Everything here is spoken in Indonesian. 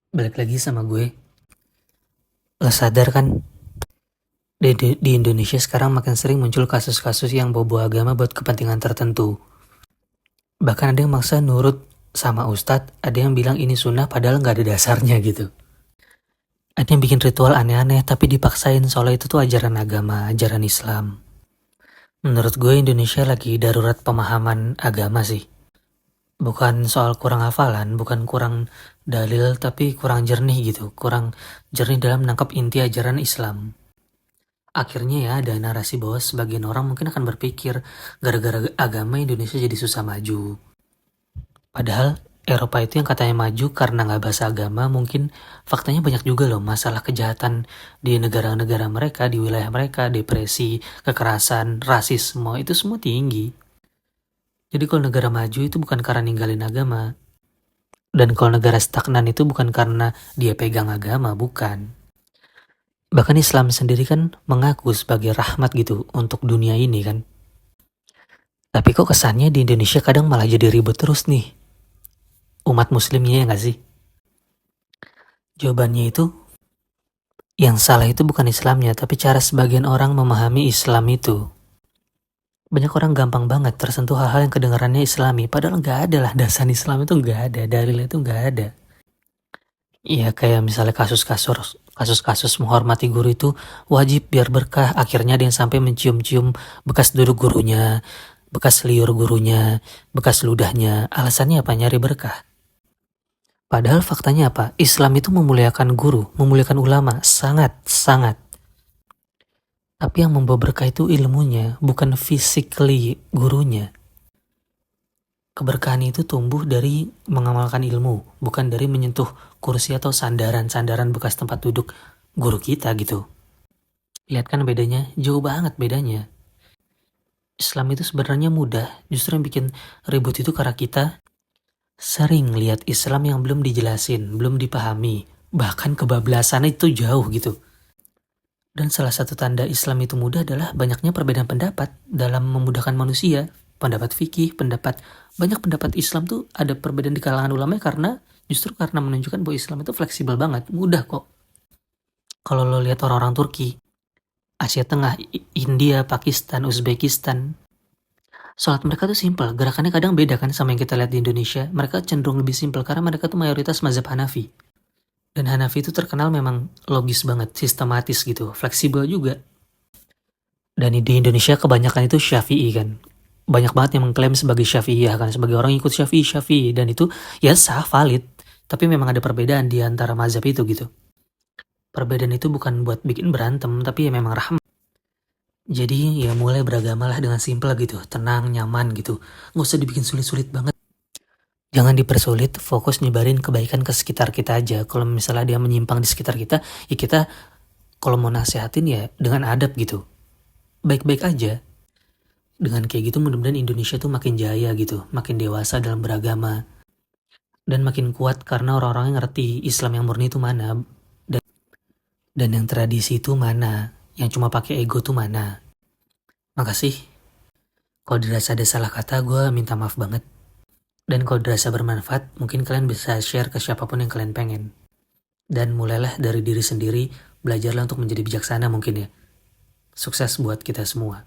Balik lagi sama gue. Lo sadar kan, di Indonesia sekarang makin sering muncul kasus-kasus yang bawa agama buat kepentingan tertentu. Bahkan ada yang maksa nurut sama ustadz, ada yang bilang ini sunnah padahal nggak ada dasarnya gitu. Ada yang bikin ritual aneh-aneh tapi dipaksain soalnya itu tuh ajaran agama, ajaran Islam. Menurut gue Indonesia lagi darurat pemahaman agama sih. Bukan soal kurang hafalan, bukan kurang dalil, tapi kurang jernih gitu. Kurang jernih dalam menangkap inti ajaran Islam. Akhirnya ya ada narasi bahwa sebagian orang mungkin akan berpikir gara-gara agama Indonesia jadi susah maju. Padahal Eropa itu yang katanya maju karena nggak bahasa agama, mungkin faktanya banyak juga loh masalah kejahatan di negara-negara mereka, di wilayah mereka, depresi, kekerasan, rasisme, itu semua tinggi. Jadi kalau negara maju itu bukan karena ninggalin agama. Dan kalau negara stagnan itu bukan karena dia pegang agama, bukan. Bahkan Islam sendiri kan mengaku sebagai rahmat gitu untuk dunia ini kan. Tapi kok kesannya di Indonesia kadang malah jadi ribut terus nih. Umat muslimnya ya gak sih? Jawabannya itu, yang salah itu bukan Islamnya, tapi cara sebagian orang memahami Islam itu. Banyak orang gampang banget tersentuh hal-hal yang kedengarannya Islami, padahal gak ada lah dasar Islam itu gak ada, dalilnya itu gak ada. Iya kayak misalnya kasus-kasus menghormati guru itu wajib biar berkah, akhirnya ada yang sampai mencium-cium bekas duduk gurunya, bekas liur gurunya, bekas ludahnya, alasannya apa? Nyari berkah. Padahal faktanya apa? Islam itu memuliakan guru, memuliakan ulama, sangat-sangat. Tapi yang membawa berkah itu ilmunya, bukan physically gurunya. Keberkahan itu tumbuh dari mengamalkan ilmu, bukan dari menyentuh kursi atau sandaran-sandaran bekas tempat duduk guru kita gitu. Lihat kan bedanya? Jauh banget bedanya. Islam itu sebenarnya mudah, justru yang bikin ribut itu karena kita sering lihat Islam yang belum dijelasin, belum dipahami, bahkan kebablasan itu jauh gitu. Dan salah satu tanda Islam itu mudah adalah banyaknya perbedaan pendapat dalam memudahkan manusia. Pendapat fikih, banyak pendapat Islam tuh ada perbedaan di kalangan ulama karena justru karena menunjukkan bahwa Islam itu fleksibel banget, mudah kok. Kalau lo lihat orang-orang Turki, Asia Tengah, India, Pakistan, Uzbekistan, sholat mereka tuh simpel, gerakannya kadang beda kan sama yang kita lihat di Indonesia. Mereka cenderung lebih simpel karena mereka tuh mayoritas mazhab Hanafi. Dan Hanafi itu terkenal memang logis banget, sistematis gitu, fleksibel juga. Dan di Indonesia kebanyakan itu Syafi'i kan. Banyak banget yang mengklaim sebagai Syafi'iyah kan, sebagai orang ikut Syafi'i. Dan itu ya sah, valid. Tapi memang ada perbedaan di antara mazhab itu gitu. Perbedaan itu bukan buat bikin berantem, tapi ya memang rahmat. Jadi ya mulai beragamalah dengan simpel gitu, tenang, nyaman gitu. Nggak usah dibikin sulit-sulit banget. Jangan dipersulit, fokus nyebarin kebaikan ke sekitar kita aja. Kalau misalnya dia menyimpang di sekitar kita, ya kita kalau mau nasehatin ya dengan adab gitu. Baik-baik aja. Dengan kayak gitu mudah-mudahan Indonesia tuh makin jaya gitu, makin dewasa dalam beragama. Dan makin kuat karena orang-orang yang ngerti Islam yang murni itu mana. Dan yang tradisi itu mana. Yang cuma pakai ego tuh mana. Makasih. Kalau dirasa ada salah kata, gue minta maaf banget. Dan kalau dirasa bermanfaat, mungkin kalian bisa share ke siapapun yang kalian pengen. Dan mulailah dari diri sendiri, belajarlah untuk menjadi bijaksana mungkin ya. Sukses buat kita semua.